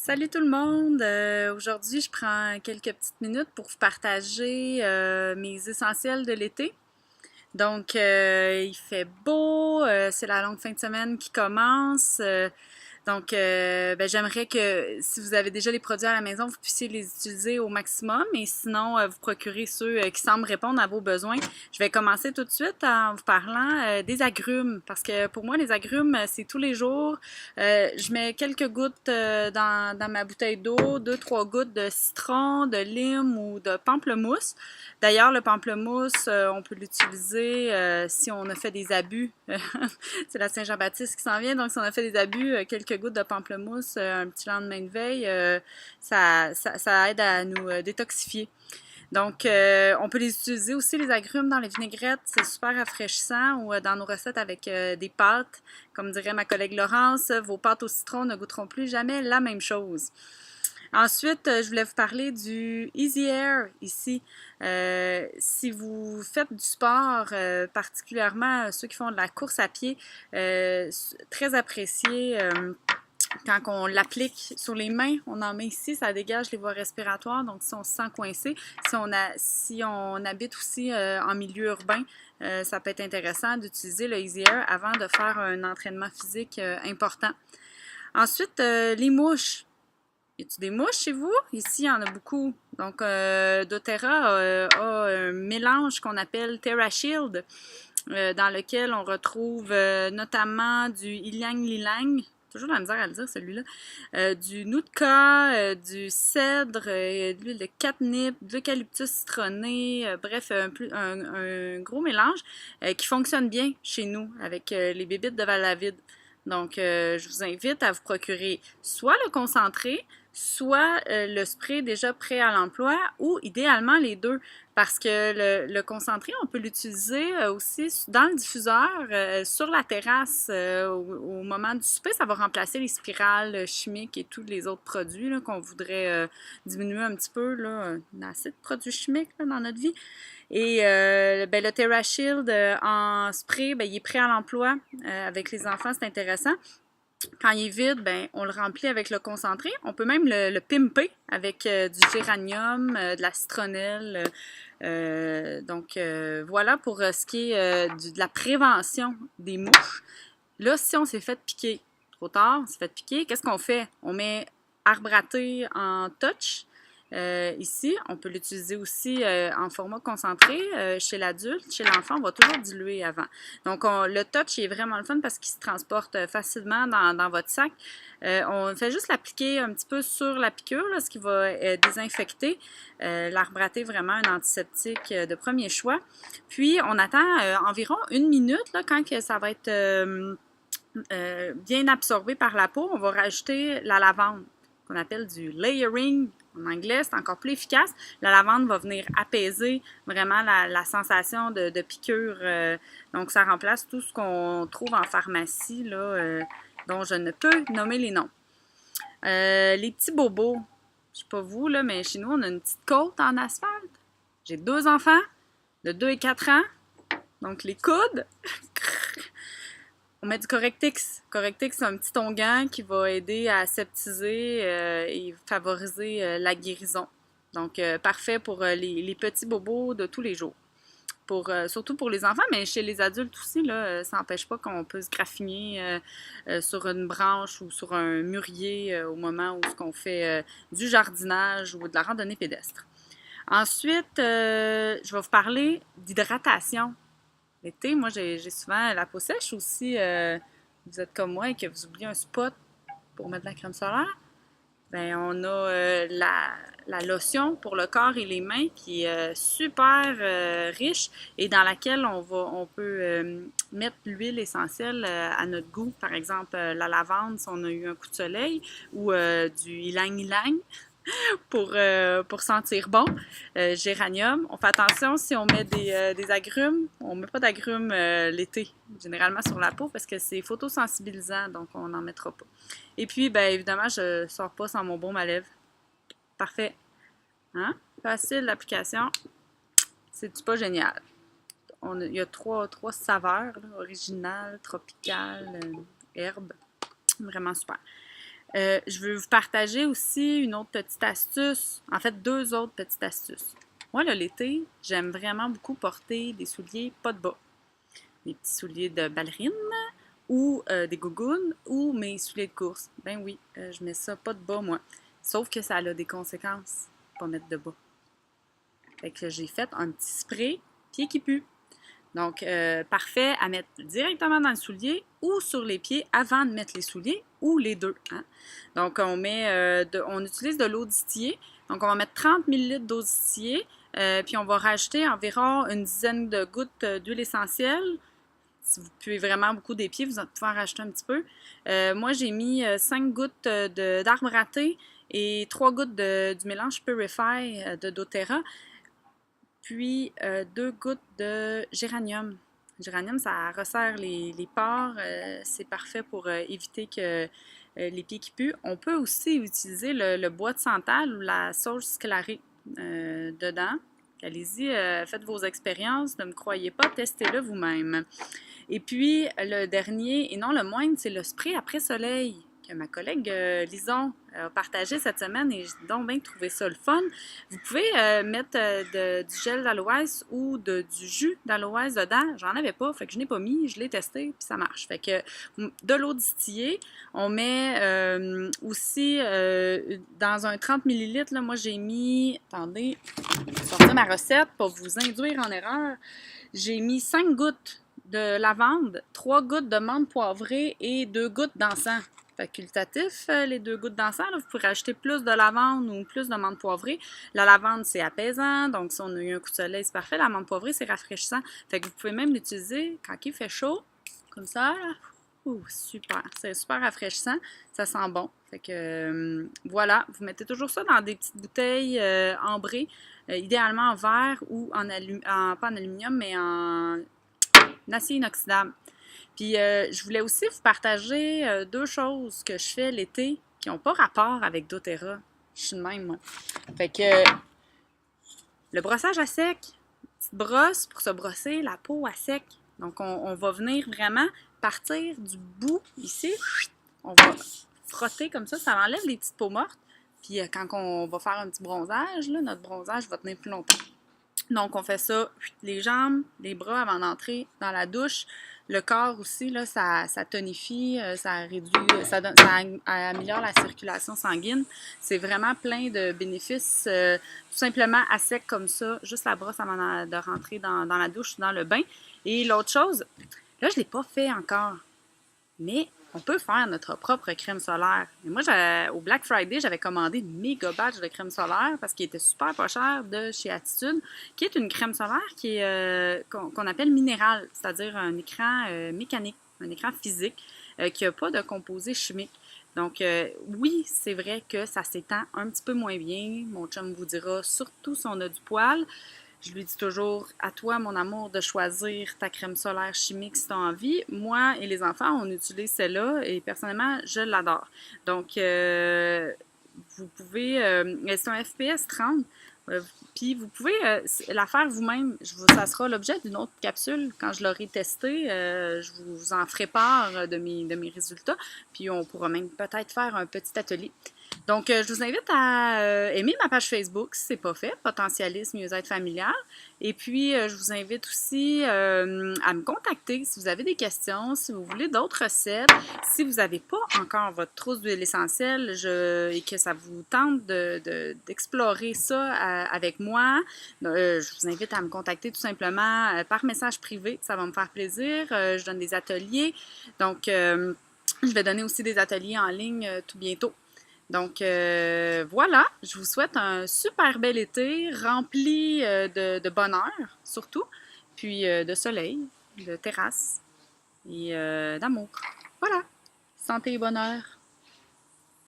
Salut tout le monde! Aujourd'hui, je prends quelques petites minutes pour vous partager mes essentiels de l'été. Donc, il fait beau, c'est la longue fin de semaine qui commence. Donc, j'aimerais que si vous avez déjà les produits à la maison, vous puissiez les utiliser au maximum et sinon, vous procurez ceux qui semblent répondre à vos besoins. Je vais commencer tout de suite en vous parlant des agrumes parce que pour moi, les agrumes, c'est tous les jours. Je mets quelques gouttes dans ma bouteille d'eau, deux, trois gouttes de citron, de lime ou de pamplemousse. D'ailleurs, le pamplemousse, on peut l'utiliser si on a fait des abus. C'est la Saint-Jean-Baptiste qui s'en vient, donc si on a fait des abus, quelques gouttes de pamplemousse, un petit lendemain de veille, ça aide à nous détoxifier. Donc, on peut les utiliser aussi, les agrumes, dans les vinaigrettes. C'est super rafraîchissant ou dans nos recettes avec des pâtes. Comme dirait ma collègue Laurence, vos pâtes au citron ne goûteront plus jamais la même chose. Ensuite, je voulais vous parler du Easy Air ici. Si vous faites du sport, particulièrement ceux qui font de la course à pied, très apprécié. Quand on l'applique sur les mains, on en met ici, ça dégage les voies respiratoires. Donc, si on se sent coincé, si on habite aussi en milieu urbain, ça peut être intéressant d'utiliser le Easy Air avant de faire un entraînement physique important. Ensuite, les mouches. Y a-t-il des mouches chez vous? Ici, il y en a beaucoup. Donc, doTERRA a un mélange qu'on appelle TerraShield, dans lequel on retrouve notamment du ylang-ylang, toujours de la misère à le dire celui-là, du Nootka, du cèdre, de l'huile de catnip, de l'eucalyptus citronné, bref, un gros mélange qui fonctionne bien chez nous avec les bébites de Val-la-Vide. Donc, je vous invite à vous procurer soit le concentré, soit le spray déjà prêt à l'emploi ou idéalement les deux parce que le concentré, on peut l'utiliser aussi dans le diffuseur, sur la terrasse au moment du souper. Ça va remplacer les spirales chimiques et tous les autres produits qu'on voudrait diminuer un petit peu. Là, on a assez de produits chimiques là, dans notre vie. Et le TerraShield en spray, il est prêt à l'emploi avec les enfants, c'est intéressant. Quand il est vide, on le remplit avec le concentré. On peut même le pimper avec du géranium, de la citronnelle. Voilà pour ce qui est de la prévention des mouches. Là, si on s'est fait piquer, trop tard, on s'est fait piquer, qu'est-ce qu'on fait? On met arbre à thé en touch. Ici, on peut l'utiliser aussi en format concentré chez l'adulte. Chez l'enfant, on va toujours diluer avant. Donc, le touch est vraiment le fun parce qu'il se transporte facilement dans votre sac. On fait juste l'appliquer un petit peu sur la piqûre, là, ce qui va désinfecter. L'arbre à thé, vraiment un antiseptique de premier choix. Puis, on attend environ une minute là, quand que ça va être bien absorbé par la peau. On va rajouter la lavande, qu'on appelle du layering. En anglais, c'est encore plus efficace. La lavande va venir apaiser vraiment la sensation de piqûre. Donc, ça remplace tout ce qu'on trouve en pharmacie, là, dont je ne peux nommer les noms. Les petits bobos. Je sais pas vous, là, mais chez nous, on a une petite côte en asphalte. J'ai deux enfants de 2 et 4 ans. Donc, les coudes. On met du Correctix. Correctix, c'est un petit onguent qui va aider à aseptiser et favoriser la guérison. Donc, parfait pour les petits bobos de tous les jours. Surtout pour les enfants, mais chez les adultes aussi, là, ça n'empêche pas qu'on peut se graffiner sur une branche ou sur un mûrier au moment où on fait du jardinage ou de la randonnée pédestre. Ensuite, je vais vous parler d'hydratation. L'été, moi, j'ai souvent la peau sèche aussi. Vous êtes comme moi et que vous oubliez un spot pour mettre de la crème solaire. On a la lotion pour le corps et les mains qui est super riche et dans laquelle on peut mettre l'huile essentielle à notre goût. Par exemple, la lavande si on a eu un coup de soleil ou du ylang-ylang pour sentir bon. Géranium. On fait attention si on met des agrumes. On ne met pas d'agrumes l'été, généralement sur la peau, parce que c'est photosensibilisant, donc on n'en mettra pas. Et puis, évidemment, je ne sors pas sans mon baume à lèvres. Parfait. Hein? Facile l'application. C'est pas génial. Il y a trois saveurs, là, originale, tropicale, herbe. Vraiment super. Je veux vous partager aussi une autre petite astuce, en fait 2 autres petites astuces. Moi, là, l'été, j'aime vraiment beaucoup porter des souliers pas de bas. Des petits souliers de ballerine ou des gougounes ou mes souliers de course. Ben oui, je mets ça pas de bas, moi. Sauf que ça a des conséquences, pas mettre de bas. Fait que j'ai fait un petit spray pied qui pue. Donc, parfait à mettre directement dans le soulier ou sur les pieds avant de mettre les souliers ou les deux. Hein? Donc, on utilise de l'eau distillée. Donc, on va mettre 30 ml d'eau distillée. Puis, on va rajouter environ une dizaine de gouttes d'huile essentielle. Si vous puez vraiment beaucoup des pieds, vous pouvez en rajouter un petit peu. Moi, j'ai mis 5 gouttes d'arbre à thé et 3 gouttes du mélange Purify de doTERRA. Puis 2 gouttes de géranium. Le géranium, ça resserre les pores. C'est parfait pour éviter que les pieds qui puent. On peut aussi utiliser le bois de santal ou la sauge sclarée dedans. Allez-y, faites vos expériences. Ne me croyez pas, testez-le vous-même. Et puis, le dernier, et non le moindre, c'est le spray après soleil que ma collègue Lison a partagé cette semaine et j'ai donc bien trouvé ça le fun. Vous pouvez mettre du gel d'aloès ou du jus d'aloès dedans. J'en avais pas, fait que je n'ai pas mis, je l'ai testé puis ça marche. Fait que de l'eau distillée, on met aussi dans un 30 ml, là, moi j'ai mis, attendez, je vais sortir ma recette pour vous induire en erreur. J'ai mis 5 gouttes de lavande, 3 gouttes de menthe poivrée et 2 gouttes d'encens. Facultatif, les 2 gouttes d'encens. Vous pouvez rajouter plus de lavande ou plus de menthe poivrée. La lavande, c'est apaisant, donc si on a eu un coup de soleil, c'est parfait. La menthe poivrée, c'est rafraîchissant. Fait que vous pouvez même l'utiliser quand il fait chaud, comme ça. Ouh, super! C'est super rafraîchissant. Ça sent bon. Fait que voilà, vous mettez toujours ça dans des petites bouteilles ambrées, idéalement en verre ou pas en aluminium, mais en acier inoxydable. Puis, je voulais aussi vous partager 2 choses que je fais l'été qui n'ont pas rapport avec doTERRA. Je suis de même, moi. Fait que le brossage à sec, petite brosse pour se brosser la peau à sec. Donc, on va venir vraiment partir du bout ici. On va frotter comme ça enlève les petites peaux mortes. Puis, quand on va faire un petit bronzage, là, notre bronzage va tenir plus longtemps. Donc, on fait ça, les jambes, les bras avant d'entrer dans la douche. Le corps aussi, là, ça tonifie, ça réduit, ça améliore la circulation sanguine. C'est vraiment plein de bénéfices, tout simplement à sec comme ça, juste la brosse avant de rentrer dans la douche ou dans le bain. Et l'autre chose, là, je ne l'ai pas fait encore, mais on peut faire notre propre crème solaire. Et moi, au Black Friday, j'avais commandé une méga batch de crème solaire parce qu'il était super pas cher de chez Attitude, qui est une crème solaire qui est qu'on appelle minérale, c'est-à-dire un écran mécanique, un écran physique qui n'a pas de composés chimiques. Donc, oui, c'est vrai que ça s'étend un petit peu moins bien. Mon chum vous dira, surtout si on a du poil. Je lui dis toujours, à toi, mon amour, de choisir ta crème solaire chimique si tu as envie. Moi et les enfants, on utilise celle-là et personnellement, je l'adore. Donc, vous pouvez, c'est un FPS 30, puis vous pouvez la faire vous-même. Ça sera l'objet d'une autre capsule. Quand je l'aurai testé, je vous en ferai part de mes résultats. Puis on pourra même peut-être faire un petit atelier. Donc, je vous invite à aimer ma page Facebook si ce n'est pas fait, Potentialisme Mieux-être familial. Et puis, je vous invite aussi à me contacter si vous avez des questions, si vous voulez d'autres recettes, si vous n'avez pas encore votre trousse d'huile essentielle et que ça vous tente d'explorer ça avec moi. Je vous invite à me contacter tout simplement par message privé. Ça va me faire plaisir. Je donne des ateliers. Donc, je vais donner aussi des ateliers en ligne tout bientôt. Donc, voilà, je vous souhaite un super bel été rempli de bonheur, surtout, puis de soleil, de terrasse et d'amour. Voilà, santé et bonheur.